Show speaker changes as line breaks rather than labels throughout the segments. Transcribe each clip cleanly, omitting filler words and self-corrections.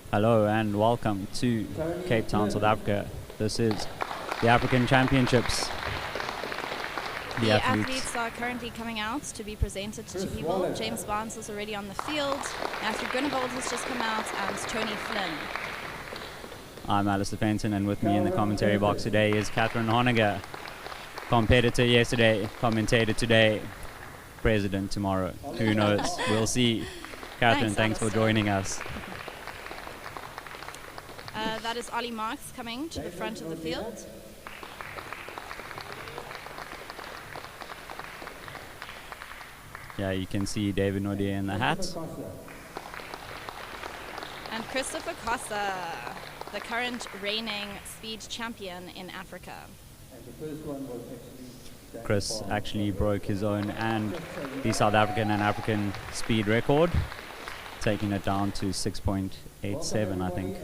Hello and welcome to Cape Town, South Africa. This is the African Championships.
The athletes are currently coming out to be presented to people. James Barnes is already on the field. Matthew Grunewald has just come out, and Tony Flynn.
I'm Alistair Fenton, and with me in the commentary box today is Catherine Honegger. Competitor yesterday, commentator today, president tomorrow. Who knows? We'll see. Catherine, thanks for joining us.
That is Ollie Marks coming to the front of the field.
Yeah, you can see David Nordier in the hat.
And Christopher Cossa, the current reigning speed champion in Africa.
Chris actually broke his own and the South African and African speed record, taking it down to 6.87, I think.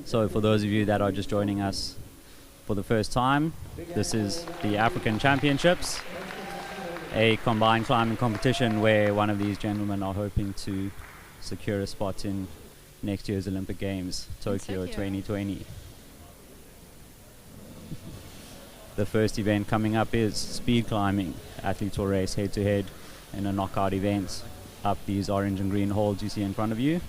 So for those of you that are just joining us for the first time, this is the African Championships, a combined climbing competition where one of these gentlemen are hoping to secure a spot in next year's Olympic Games, Tokyo 2020. The first event coming up is speed climbing. Athletes will race head-to-head in a knockout event up these orange and green holes you see in front of you.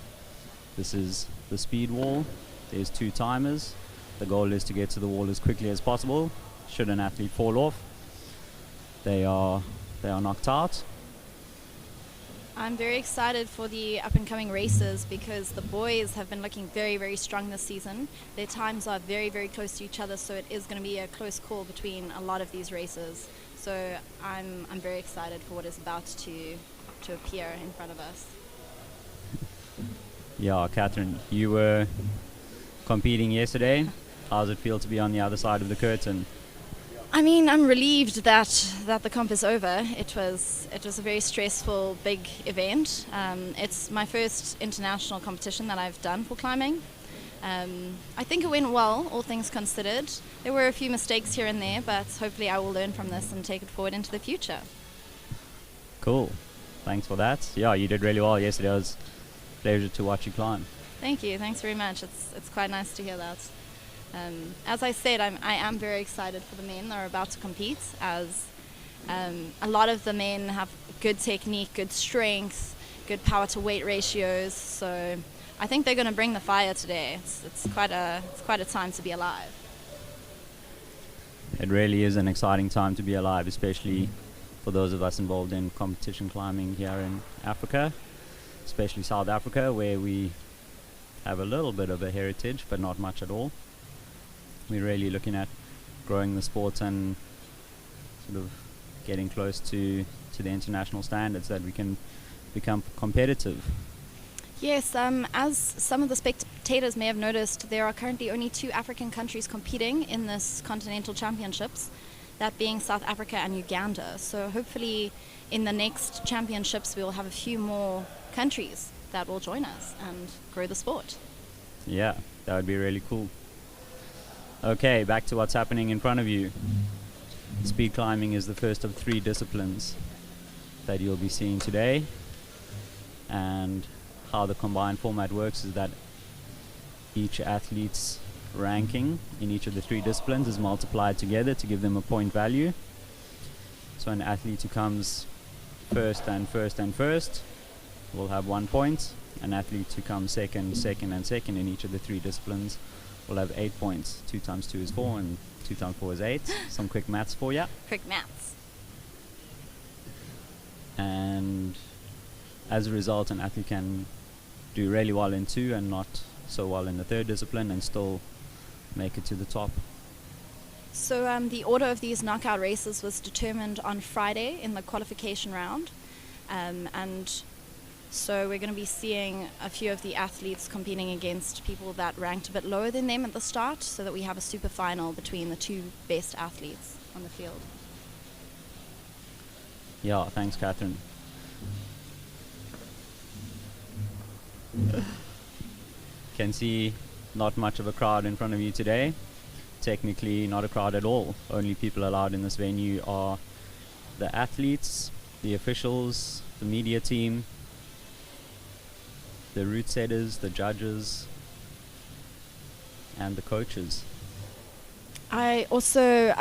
This is the speed wall. There's 2 timers. The goal is to get to the wall as quickly as possible. Should an athlete fall off, they are knocked out.
I'm very excited for the up-and-coming races because the boys have been looking very, very strong this season. Their times are very, very close to each other, so it is going to be a close call between a lot of these races. So I'm very excited for what is about to appear in front of us.
Yeah, Catherine, you were competing yesterday. How does it feel to be on the other side of the curtain?
I mean, I'm relieved that the comp is over. It was a very stressful, big event. It's my first international competition that I've done for climbing. I think it went well, all things considered. There were a few mistakes here and there, but hopefully I will learn from this and take it forward into the future.
Cool. Thanks for that. Yeah, you did really well yesterday. It was a pleasure to watch you climb.
Thank you. Thanks very much. It's quite nice to hear that. As I said, I am very excited for the men that are about to compete, as a lot of the men have good technique, good strength, good power to weight ratios. So I think they're going to bring the fire today. It's quite a time to be alive.
It really is an exciting time to be alive, especially for those of us involved in competition climbing here in Africa, especially South Africa, where we have a little bit of a heritage, but not much at all. We're really looking at growing the sport and sort of getting close to the international standards that we can become competitive.
Yes, as some of the spectators may have noticed, there are currently only 2 African countries competing in this Continental Championships, that being South Africa and Uganda. So hopefully in the next championships we'll have a few more countries that will join us and grow the sport.
Yeah, that would be really cool. Okay, back to what's happening in front of you. Speed climbing is the first of 3 disciplines that you'll be seeing today. And how the combined format works is that each athlete's ranking in each of the 3 disciplines is multiplied together to give them a point value. So So an athlete who comes first will have 1 point. An athlete who comes second in each of the 3 disciplines will have 8 points. 2 times 2 is 4, and 2 times 4 is 8. Some quick maths for you.
Quick maths.
And as a result, an athlete can do really well in 2 and not so well in the 3rd discipline and still make it to the top.
So the order of these knockout races was determined on Friday in the qualification round. And so we're going to be seeing a few of the athletes competing against people that ranked a bit lower than them at the start, so that we have a super final between the 2 best athletes on the field.
Yeah, thanks, Catherine. Can see not much of a crowd in front of you today. Technically not a crowd at all. Only people allowed in this venue are the athletes, the officials, the media team, the route setters, the judges, and the coaches.
I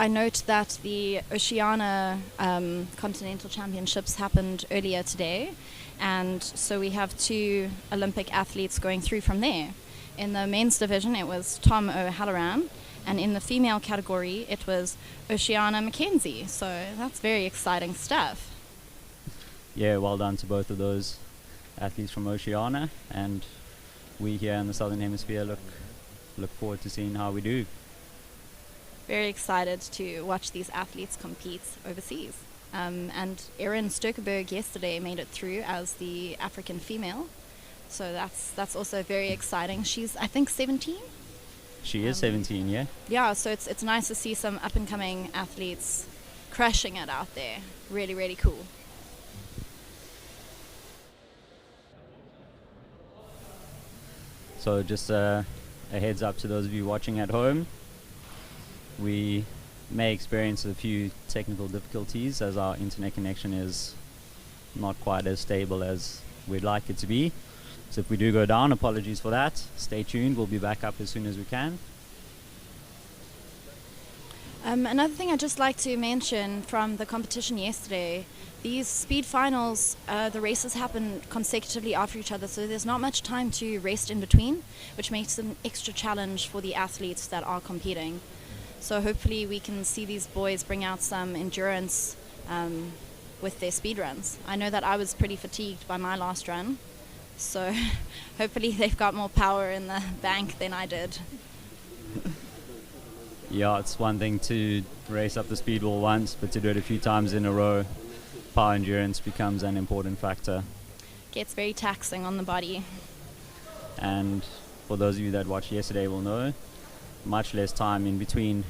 note that the Oceania Continental Championships happened earlier today, and so we have 2 Olympic athletes going through from there. In the men's division, it was Tom O'Halloran, and in the female category, it was Oceana McKenzie. So that's very exciting stuff.
Yeah, well done to both of those athletes from Oceania, and we here in the Southern Hemisphere look forward to seeing how we do.
Very excited to watch these athletes compete overseas. And Erin Sturkeberg yesterday made it through as the African female. So that's also very exciting. She's, I think, 17?
She is 17, yeah?
Yeah, so it's nice to see some up-and-coming athletes crushing it out there. Really, really cool.
So just a heads up to those of you watching at home. We may experience a few technical difficulties as our internet connection is not quite as stable as we'd like it to be. So if we do go down, apologies for that. Stay tuned, we'll be back up as soon as we can.
Another thing I'd just like to mention from the competition yesterday, these speed finals, the races happen consecutively after each other, so there's not much time to rest in between, which makes it an extra challenge for the athletes that are competing. So hopefully we can see these boys bring out some endurance with their speed runs. I know that I was pretty fatigued by my last run, so hopefully they've got more power in the bank than I did.
Yeah, it's one thing to race up the speed wall once, but to do it a few times in a row, power endurance becomes an important factor.
Gets very taxing on the body.
And for those of you that watched yesterday will know, much less time in between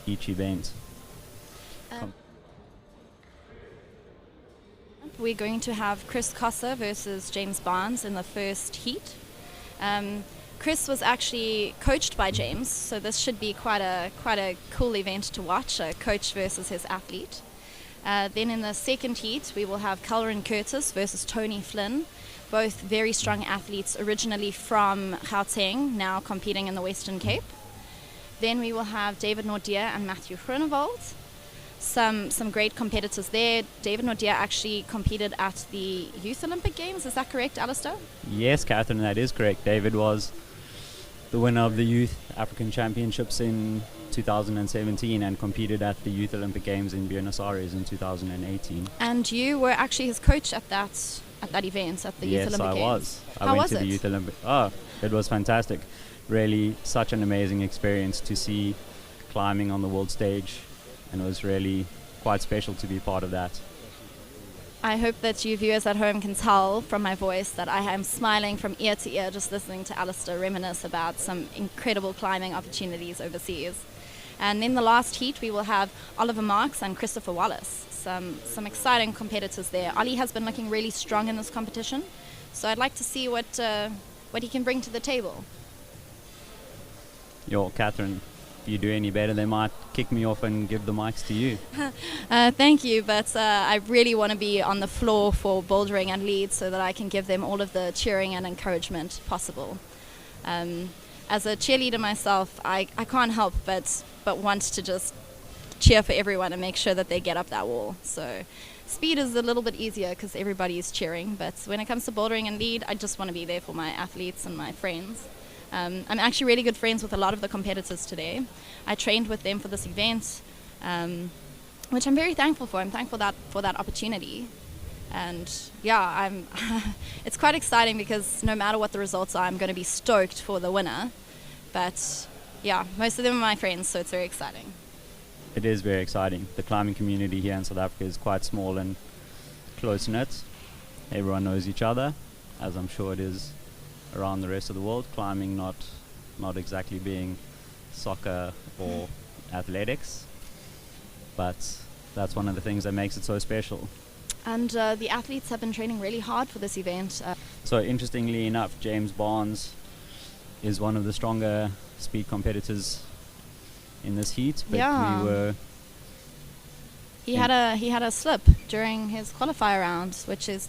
each event.
We're going to have Chris Cossa versus James Barnes in the first heat. Chris was actually coached by James, so this should be quite a cool event to watch, a coach versus his athlete. Then in the second heat, we will have Calvin Curtis versus Tony Flynn, both very strong athletes originally from Gauteng, now competing in the Western Cape. Then we will have David Nordier and Matthew Groenewald. Some great competitors there. David Nordier actually competed at the Youth Olympic Games. Is that correct, Alistair?
Yes, Catherine, that is correct. David was the winner of the Youth African Championships in 2017 and competed at the Youth Olympic Games in Buenos Aires in 2018.
And you were actually his coach at that event, at the Youth Olympic Games.
Yes, I was.
How was it?
The Youth Olympic. Oh, it was fantastic. Really such an amazing experience to see climbing on the world stage, and it was really quite special to be part of that.
I hope that you viewers at home can tell from my voice that I am smiling from ear to ear just listening to Alistair reminisce about some incredible climbing opportunities overseas. And in the last heat we will have Oliver Marks and Christopher Wallace. Some exciting competitors there. Ollie has been looking really strong in this competition, so I'd like to see what he can bring to the table.
Yo, Catherine, if you do any better, they might kick me off and give the mics to you.
Thank you, but I really want to be on the floor for bouldering and leads so that I can give them all of the cheering and encouragement possible. As a cheerleader myself, I can't help but want to just cheer for everyone and make sure that they get up that wall. So speed is a little bit easier because everybody is cheering, but when it comes to bouldering and lead, I just want to be there for my athletes and my friends. I'm actually really good friends with a lot of the competitors today. I trained with them for this event, which I'm very thankful for. I'm thankful for that opportunity. And yeah, it's quite exciting because no matter what the results are, I'm going to be stoked for the winner. But yeah, most of them are my friends, so it's very exciting.
It is very exciting. The climbing community here in South Africa is quite small and close-knit. Everyone knows each other, as I'm sure it is around the rest of the world. Climbing not exactly being soccer or athletics, but that's one of the things that makes it so special.
And the athletes have been training really hard for this event.
So interestingly enough, James Barnes is one of the stronger speed competitors in this heat, but
yeah. He had a slip during his qualifier round, which is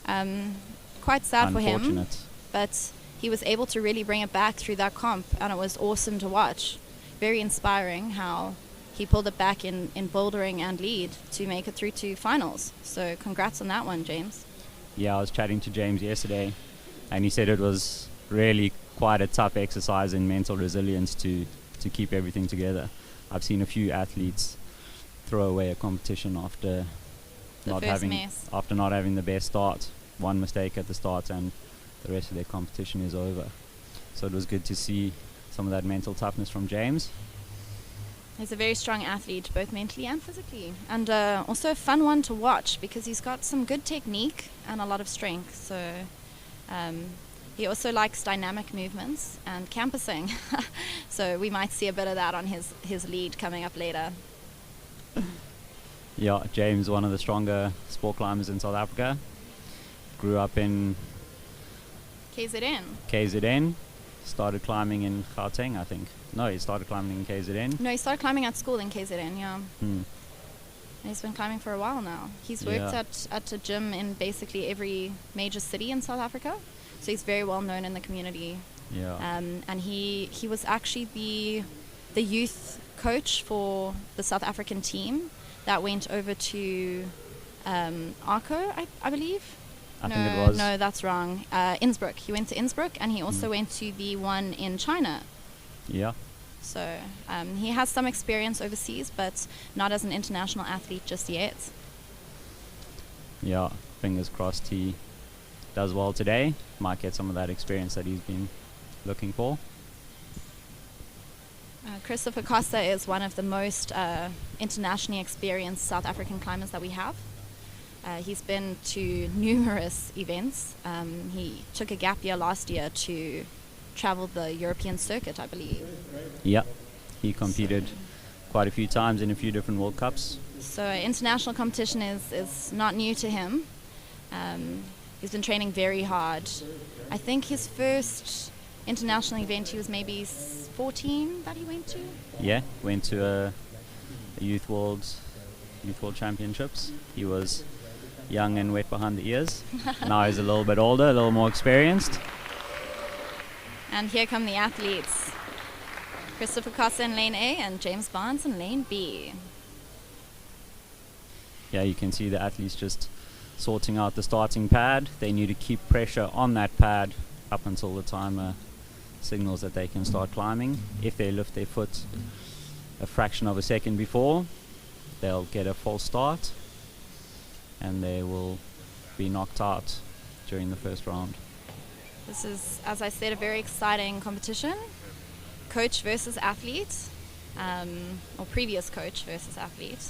quite sad for him. But he was able to really bring it back through that comp, and it was awesome to watch. Very inspiring how he pulled it back in bouldering and lead to make it through to finals. So congrats on that one, James.
Yeah, I was chatting to James yesterday, and he said it was really quite a tough exercise in mental resilience to keep everything together. I've seen a few athletes throw away a competition after not having the best start. One mistake at the start and the rest of their competition is over. So it was good to see some of that mental toughness from James.
He's a very strong athlete, both mentally and physically, and also a fun one to watch because he's got some good technique and a lot of strength. So he also likes dynamic movements and campusing. So we might see a bit of that on his lead coming up later.
Yeah, James, one of the stronger sport climbers in South Africa. Grew up in KZN. Started climbing in Gauteng, I think. No, he started climbing in KZN.
No, he started climbing at school in KZN, yeah. And he's been climbing for a while now. He's worked at a gym in basically every major city in South Africa. So he's very well known in the community.
Yeah.
And he was actually the youth coach for the South African team that went over to Arco, I believe.
I think it was.
No, that's wrong. Innsbruck. He went to Innsbruck, and he also went to the one in China.
Yeah.
So he has some experience overseas, but not as an international athlete just yet.
Yeah, fingers crossed he does well today. Might get some of that experience that he's been looking for.
Christopher Costa is one of the most internationally experienced South African climbers that we have. He's been to numerous events. He took a gap year last year to travel the European circuit, I believe.
Yeah, he competed quite a few times in a few different World Cups.
So international competition is not new to him. He's been training very hard. I think his first international event, he was maybe 14 that he went to. Yeah,
went to a Youth World Championships. He was young and wet behind the ears. Now he's a little bit older, a little more experienced.
And here come the athletes. Christopher Costa in lane A and James Barnes in lane B.
Yeah, you can see the athletes just sorting out the starting pad. They need to keep pressure on that pad up until the timer signals that they can start climbing. If they lift their foot a fraction of a second before, they'll get a false start and they will be knocked out during the first round.
This is, as I said, a very exciting competition. Coach versus athlete, or previous coach versus athlete.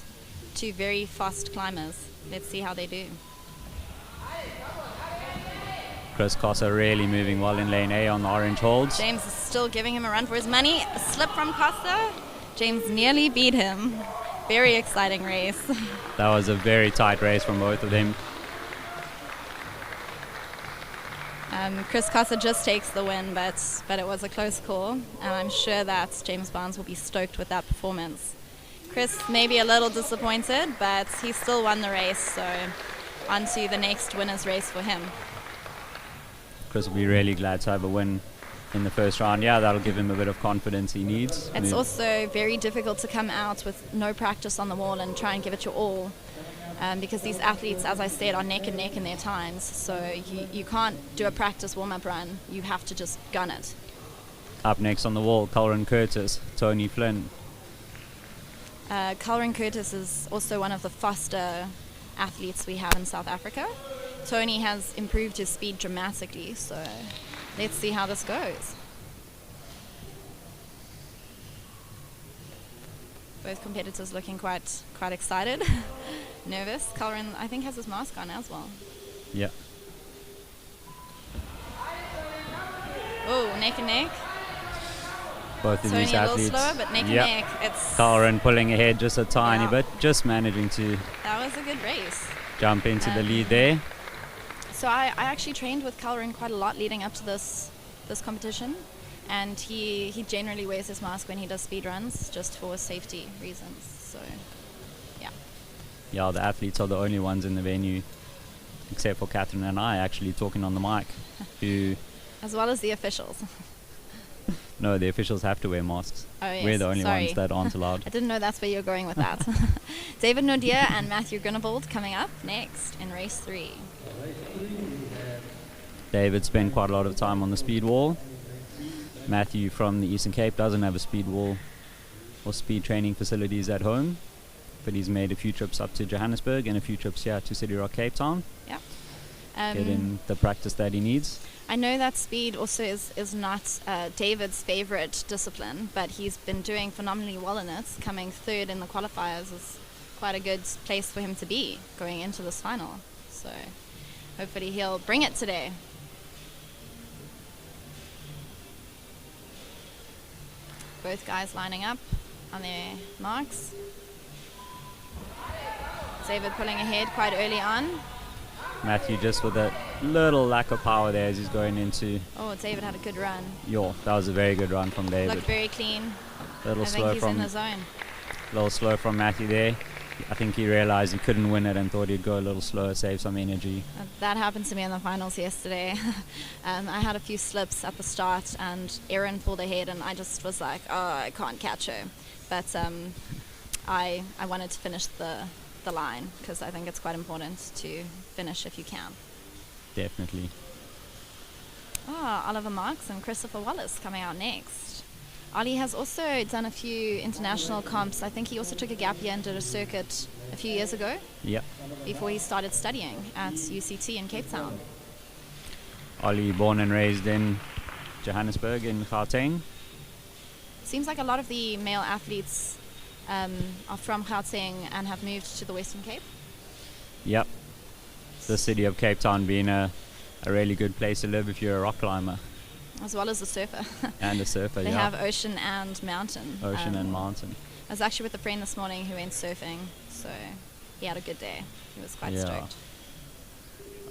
Two very fast climbers. Let's see how they do.
Chris Costa really moving well in lane A on the orange holds.
James is still giving him a run for his money. A slip from Costa. James nearly beat him. Very exciting race.
That was a very tight race from both of them.
Chris Costa just takes the win, but it was a close call, and I'm sure that James Barnes will be stoked with that performance. Chris may be a little disappointed, but he still won the race, so on to the next winner's race for him.
Chris will be really glad to have a win in the first round, that'll give him a bit of confidence he needs.
It's also very difficult to come out with no practice on the wall and try and give it your all, because these athletes, as I said, are neck and neck in their times. So you can't do a practice warm-up run. You have to just gun it.
Up next on the wall, Colin Curtis, Tony Flynn.
Colin Curtis is also one of the faster athletes we have in South Africa. Tony has improved his speed dramatically, so let's see how this goes. Both competitors looking quite excited, nervous. Colin, I think, has his mask on as well.
Yeah.
Oh, neck and neck.
Both of
Tony
these
a
athletes.
little slower, but neck and neck. It's
Colin pulling ahead just a tiny bit, just managing to
that was a good race.
Jump into the lead there.
So I actually trained with Colin quite a lot leading up to this competition, and he generally wears his mask when he does speed runs just for safety reasons. So
the athletes are the only ones in the venue, except for Catherine and I, actually talking on the mic, who
as well as the officials.
No, the officials have to wear masks.
Oh, yes.
We're the only ones that aren't allowed.
I didn't know that's where you're going with that. David Nordia and Matthew Grunewald coming up next in race 3.
David spent quite a lot of time on the speed wall. Matthew from the Eastern Cape doesn't have a speed wall or speed training facilities at home, but he's made a few trips up to Johannesburg and a few trips here to CityROCK Cape Town.
Yeah.
Getting the practice that he needs.
I know that speed also is not David's favorite discipline, but he's been doing phenomenally well in it. Coming third in the qualifiers is quite a good place for him to be going into this final. So hopefully he'll bring it today. Both guys lining up on their marks. David pulling ahead quite early on.
Matthew just with a little lack of power there as he's going into...
Oh, David had a good run.
That was a very good run from David.
Looked very clean.
I
think he's in the zone.
A little slow from Matthew there. I think he realized he couldn't win it and thought he'd go a little slower, save some energy.
That happened to me in the finals yesterday. I had a few slips at the start and Erin pulled ahead and I just was like, oh, I can't catch her. But I wanted to finish the line because I think it's quite important to finish if you can.
Definitely.
Oliver Marks and Christopher Wallace coming out next. Ollie has also done a few international comps. I think he also took a gap year and did a circuit a few years ago.
Yep.
Before he started studying at UCT in Cape Town.
Ollie born and raised in Johannesburg in Gauteng.
Seems like a lot of the male athletes are from Gauteng and have moved to the Western Cape.
Yep. The city of Cape Town being a really good place to live if you're a rock climber.
As well as a surfer.
And a surfer,
They have ocean and mountain.
Ocean and mountain.
I was actually with a friend this morning who went surfing, so he had a good day. He was quite stoked.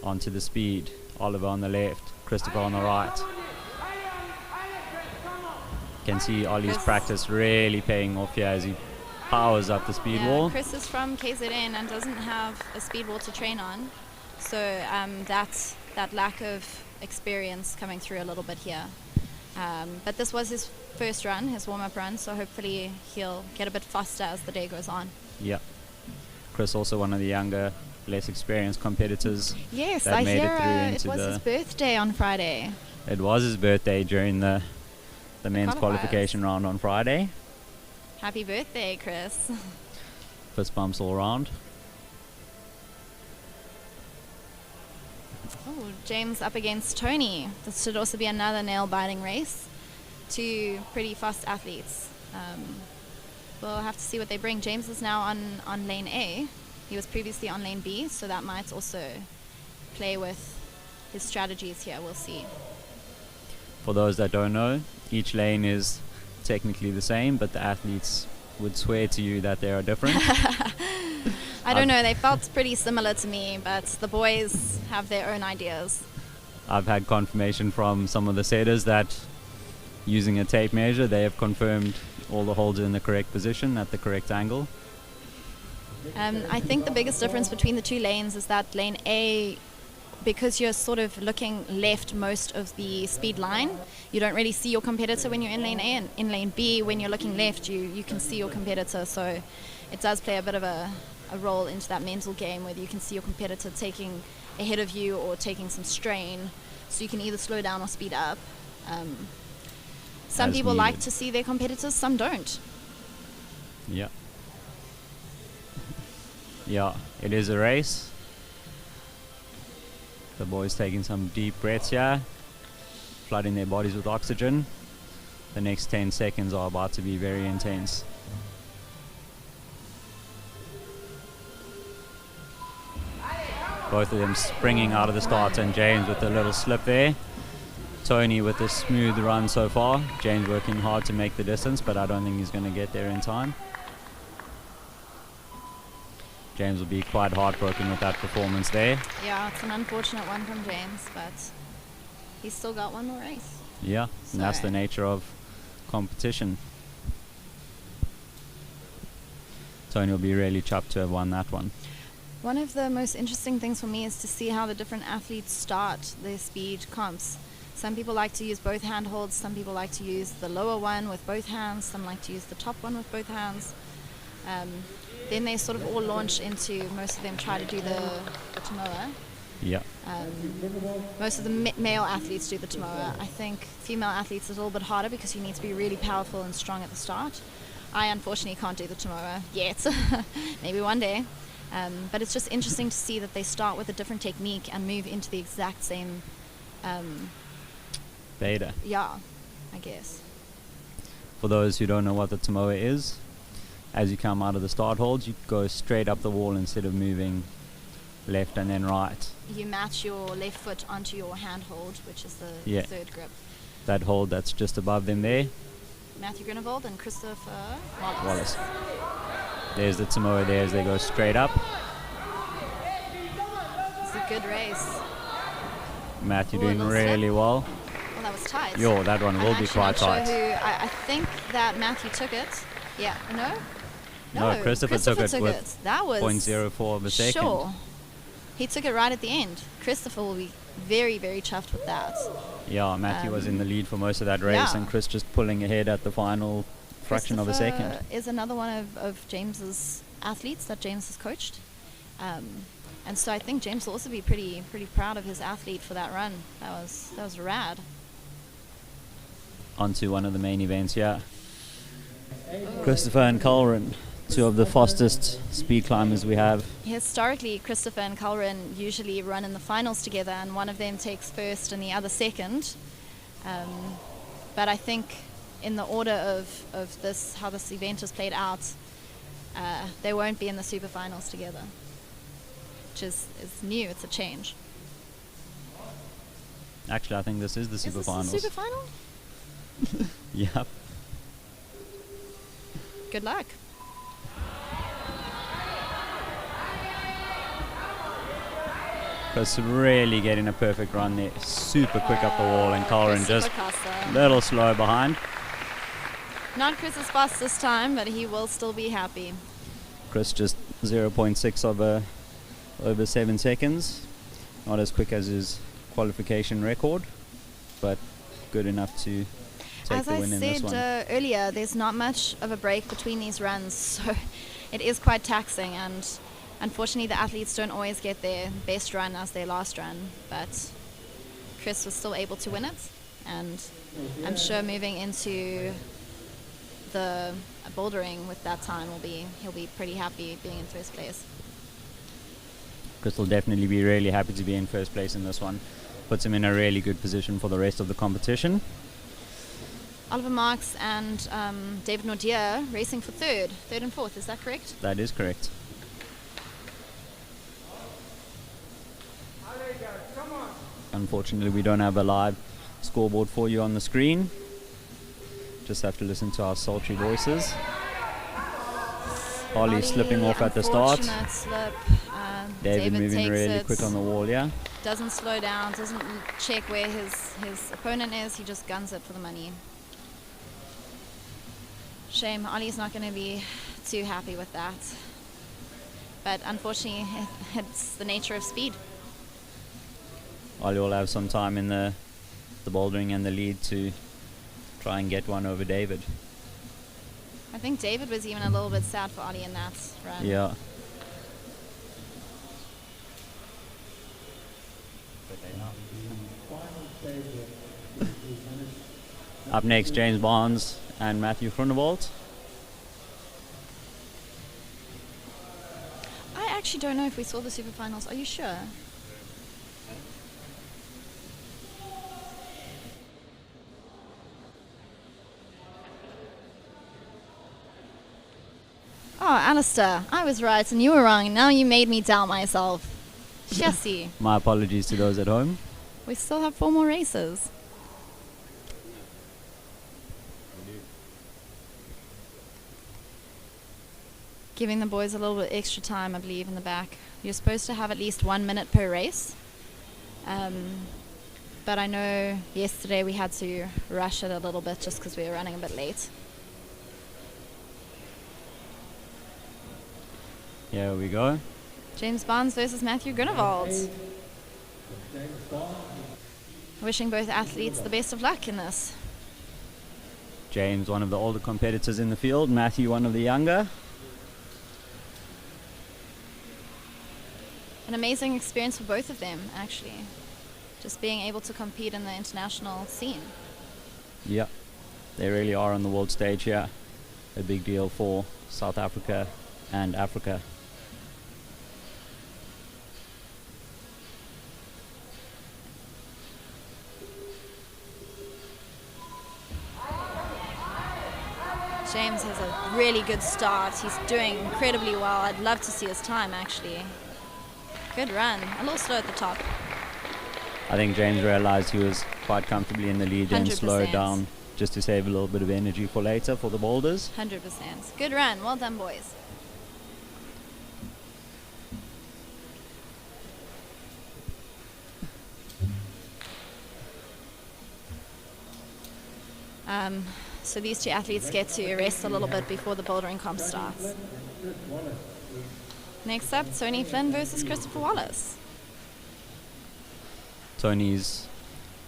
Onto the speed. Oliver on the left, Christopher on the right. Can see Ollie's practice really paying off here as he powers up the speed wall.
Chris is from KZN and doesn't have a speed wall to train on, so that lack of experience coming through a little bit here. But this was his first run, his warm-up run, so hopefully he'll get a bit faster as the day goes on.
Yeah. Chris also one of the younger, less experienced competitors.
Yes,
that
I
made
hear
it through into
it was his birthday on Friday.
It was his birthday during the men's qualification round on Friday.
Happy birthday, Chris.
Fist bumps all around.
Oh, James up against Tony. This should also be another nail-biting race. Two pretty fast athletes. We'll have to see what they bring. James is now on lane A. He was previously on lane B, so that might also play with his strategies here. We'll see.
For those that don't know, each lane is technically the same, but the athletes would swear to you that they are different.
I don't know, they felt pretty similar to me, but the boys have their own ideas.
I've had confirmation from some of the setters that using a tape measure, they have confirmed all the holes are in the correct position at the correct angle.
I think the biggest difference between the two lanes is that lane A, because you're sort of looking left most of the speed line, you don't really see your competitor when you're in lane A, and in lane B, when you're looking left, you can see your competitor. So it does play a bit of a role into that mental game, whether you can see your competitor taking ahead of you or taking some strain. So you can either slow down or speed up. Some people like to see their competitors, some don't.
Yeah. Yeah, it is a race. The boys taking some deep breaths here, flooding their bodies with oxygen. The next 10 seconds are about to be very intense. Both of them springing out of the start, and James with a little slip there. Tony with a smooth run so far. James working hard to make the distance, but I don't think he's going to get there in time. James will be quite heartbroken with that performance there.
Yeah, it's an unfortunate one from James, but he's still got one more race.
Yeah, and that's the nature of competition. Tony will be really chuffed to have won that one.
One of the most interesting things for me is to see how the different athletes start their speed comps. Some people like to use both handholds, some people like to use the lower one with both hands, some like to use the top one with both hands. Then they sort of all launch into, most of them try to do the Tomoa.
Yeah.
Most of the male athletes do the Tomoa. I think female athletes is a little bit harder because you need to be really powerful and strong at the start. I unfortunately can't do the Tomoa yet. Maybe one day. But it's just interesting to see that they start with a different technique and move into the exact same
beta.
Yeah, I guess.
For those who don't know what the Tomoa is, as you come out of the start holds, you go straight up the wall instead of moving left and then right.
You match your left foot onto your hand hold, which is the third grip.
That hold that's just above them there.
Matthew Grunewald and Christopher
Wallace. There's the Tomoa there as they go straight up.
It's a good race.
Matthew doing really well.
Well, that was tight.
Yo, that one will be quite tight.
I think that Matthew took it. Yeah, no,
Christopher took it with
that was
0.04 of a second.
Sure. He took it right at the end. Christopher will be very, very chuffed with that.
Yeah, Matthew was in the lead for most of that race, and Chris just pulling ahead at the final fraction of a second.
Is another one of James's athletes that James has coached. And so I think James will also be pretty proud of his athlete for that run. That was rad.
On to one of the main events here. Christopher and Colrin, two of the fastest speed climbers we have.
Historically, Christopher and Colrin usually run in the finals together, and one of them takes first and the other second. But I think in the order of this, how this event is played out, they won't be in the super finals together, which is new. It's a change.
Actually, I think this is the super finals.
The super final?
Yep.
Good luck.
Chris really getting a perfect run there. Super quick up the wall, and Colin just a little slow behind.
Not Chris's fastest time, but he will still be happy.
Chris just 0.6 over 7 seconds. Not as quick as his qualification record, but good enough to take the win in this one.
As I said earlier, there's not much of a break between these runs, so it is quite taxing, and unfortunately the athletes don't always get their best run as their last run, but Chris was still able to win it, and I'm sure moving into the bouldering with that time he'll be pretty happy being in first place.
Chris will definitely be really happy to be in first place in this one. Puts him in a really good position for the rest of the competition.
Oliver Marks and David Nordier racing for third and fourth, is that correct?
That is correct. Unfortunately, we don't have a live scoreboard for you on the screen. Just have to listen to our sultry voices. Ollie slipping off at the start.
Slip.
David moving really quick on the wall, yeah.
Doesn't slow down, doesn't check where his opponent is, he just guns it for the money. Shame, Ollie's not going to be too happy with that. But unfortunately, it's the nature of speed.
Ollie will have some time in the bouldering and the lead to try and get one over David.
I think David was even a little bit sad for Ollie in that run.
Yeah. Up next, James Barnes and Matthew Groenewald.
I actually don't know if we saw the super finals. Are you sure? Oh, Alistair, I was right and you were wrong. Now you made me doubt myself. Jesse.
My apologies to those at home.
We still have 4 more races. Giving the boys a little bit extra time, I believe, in the back. You're supposed to have at least 1 minute per race. But I know yesterday we had to rush it a little bit just because we were running a bit late.
Here we go.
James Barnes versus Matthew Groenewald. Wishing both athletes the best of luck in this.
James, one of the older competitors in the field. Matthew, one of the younger.
An amazing experience for both of them, actually. Just being able to compete in the international scene.
Yeah, they really are on the world stage here. A big deal for South Africa and Africa.
James has a really good start. He's doing incredibly well. I'd love to see his time, actually. Good run. A little slow at the top.
I think James realized he was quite comfortably in the lead and
100%.
slowed down just to save a little bit of energy for later for the boulders.
100%. Good run. Well done, boys. So these two athletes get to rest a little bit before the bouldering comp starts. Next up, Tony Flynn versus Christopher Wallace.
Tony's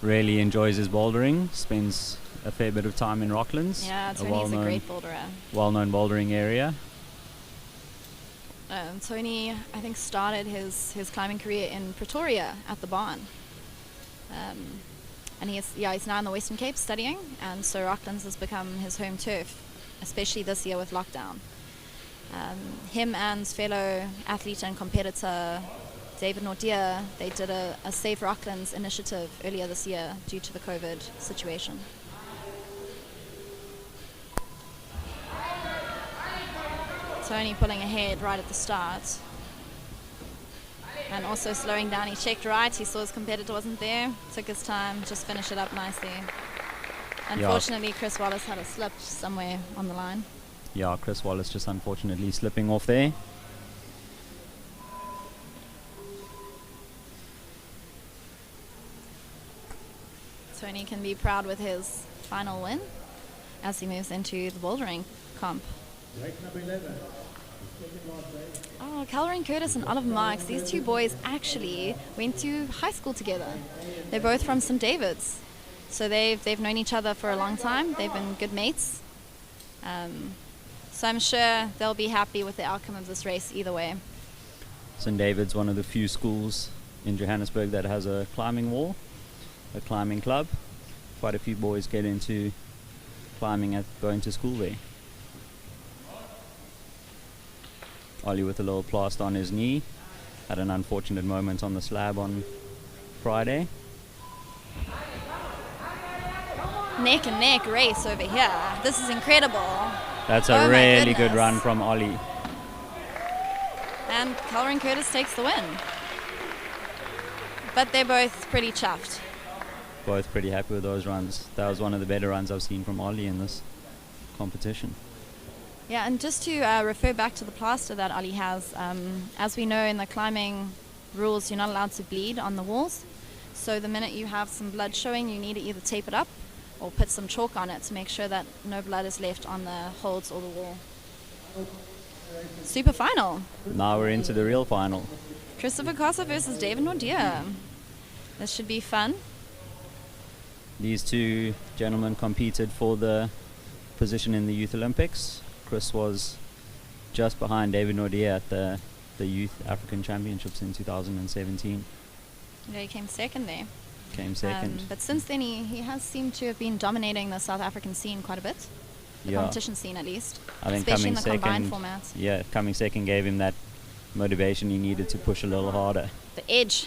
really enjoys his bouldering, spends a fair bit of time in Rocklands.
Yeah, Tony's a great boulderer.
Well-known bouldering area.
Tony, I think, started his climbing career in Pretoria at the barn. And he's now in the Western Cape studying, and so Rocklands has become his home turf, especially this year with lockdown. Him and fellow athlete and competitor David Nordier, they did a Safe Rocklands initiative earlier this year due to the COVID situation. Tony pulling ahead right at the start. And also slowing down. He checked right, he saw his competitor wasn't there, took his time, just finished it up nicely. Unfortunately, Chris Wallace had a slip somewhere on the line.
Yeah, Chris Wallace just unfortunately slipping off there.
Tony can be proud with his final win as he moves into the bouldering comp.
Number 11.
Oh, Calvin Curtis and Oliver Marks, these two boys actually went to high school together. They're both from St. David's. So they've known each other for a long time. They've been good mates. So I'm sure they'll be happy with the outcome of this race either way.
St. David's one of the few schools in Johannesburg that has a climbing wall, a climbing club. Quite a few boys get into climbing going to school there. Ollie with a little plaster on his knee. Had an unfortunate moment on the slab on Friday.
Neck and neck race over here. This is incredible.
That's
Oh
a
my
really good
goodness.
run from Ollie.
And Calvin Curtis takes the win. But they're both pretty chuffed.
Both pretty happy with those runs. That was one of the better runs I've seen from Ollie in this competition.
Yeah, and just to refer back to the plaster that Ollie has, as we know in the climbing rules, you're not allowed to bleed on the walls. So the minute you have some blood showing, you need to either tape it up or put some chalk on it to make sure that no blood is left on the holds or the wall. Super final.
Now we're into the real final.
Christopher Casa versus David Nordier. This should be fun.
These two gentlemen competed for the position in the Youth Olympics. Chris was just behind David Nordia at the Youth African Championships in 2017.
Yeah, he came second there.
Came second.
But since then he has seemed to have been dominating the South African scene quite a bit. The competition scene at least.
I think
especially
coming
in the
second,
combined format.
Yeah, coming second gave him that motivation he needed to push a little harder.
The edge.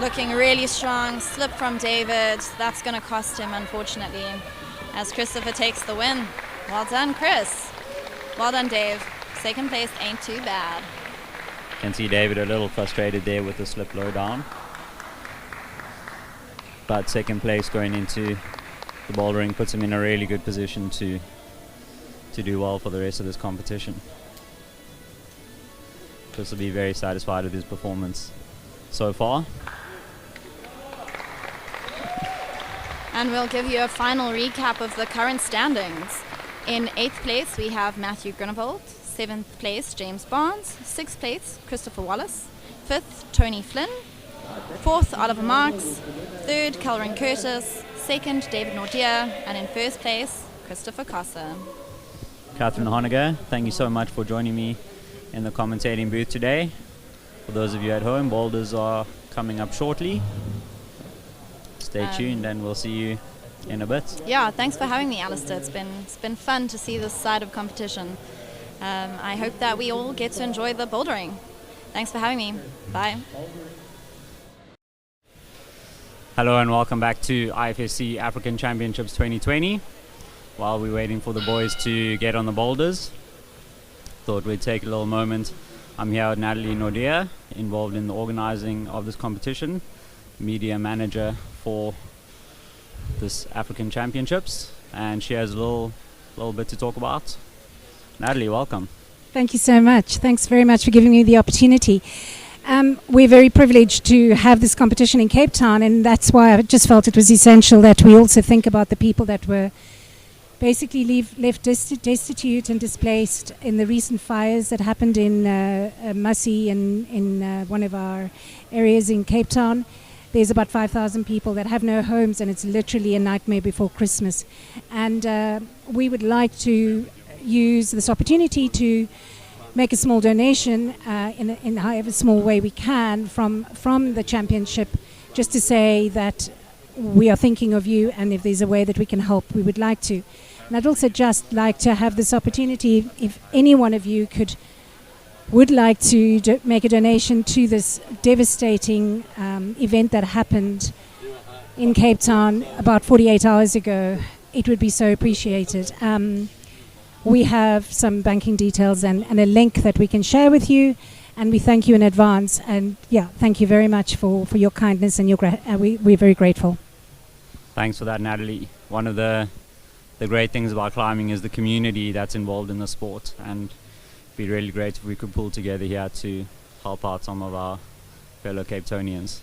Looking really strong, slip from David. That's going to cost him, unfortunately, as Christopher takes the win. Well done, Chris. Well done, Dave. Second place ain't too bad.
Can see David a little frustrated there with the slip low down. But second place going into the bouldering puts him in a really good position to do well for the rest of this competition. Chris will be very satisfied with his performance so far.
And we'll give you a final recap of the current standings. In 8th place we have Matthew Grunewald, 7th place James Barnes, 6th place Christopher Wallace, 5th Tony Flynn, 4th Oliver Marks, 3rd Calvin Curtis, 2nd David Nordia, and in 1st place Christopher Kossa.
Catherine Honegger, thank you so much for joining me in the commentating booth today. For those of you at home, boulders are coming up shortly. Stay tuned and we'll see you in a bit.
Yeah, thanks for having me, Alistair. It's been fun to see this side of competition. I hope that we all get to enjoy the bouldering. Thanks for having me. Bye.
Hello and welcome back to IFSC African Championships 2020. While we're waiting for the boys to get on the boulders, thought we'd take a little moment. I'm here with Natalie Nordia, involved in the organizing of this competition, media manager for this African Championships, and she has a little bit to talk about. Natalie, welcome.
Thank you so much. Thanks very much for giving me the opportunity. We're very privileged to have this competition in Cape Town, and that's why I just felt it was essential that we also think about the people that were basically left destitute and displaced in the recent fires that happened in Massey and in one of our areas in Cape Town. There's about 5,000 people that have no homes, and it's literally a nightmare before Christmas. And we would like to use this opportunity to make a small donation in however small way we can from the championship, just to say that we are thinking of you, and if there's a way that we can help, we would like to. And I'd also just like to have this opportunity, if any one of you would like to make a donation to this devastating event that happened in Cape Town about 48 hours ago, it would be so appreciated. We have some banking details and a link that we can share with you, and we thank you in advance. And yeah, thank you very much for your kindness, and we're very grateful.
Thanks for that, Natalie. One of the great things about climbing is the community that's involved in the sport, and it'd be really great if we could pull together here to help out some of our fellow Cape Townians.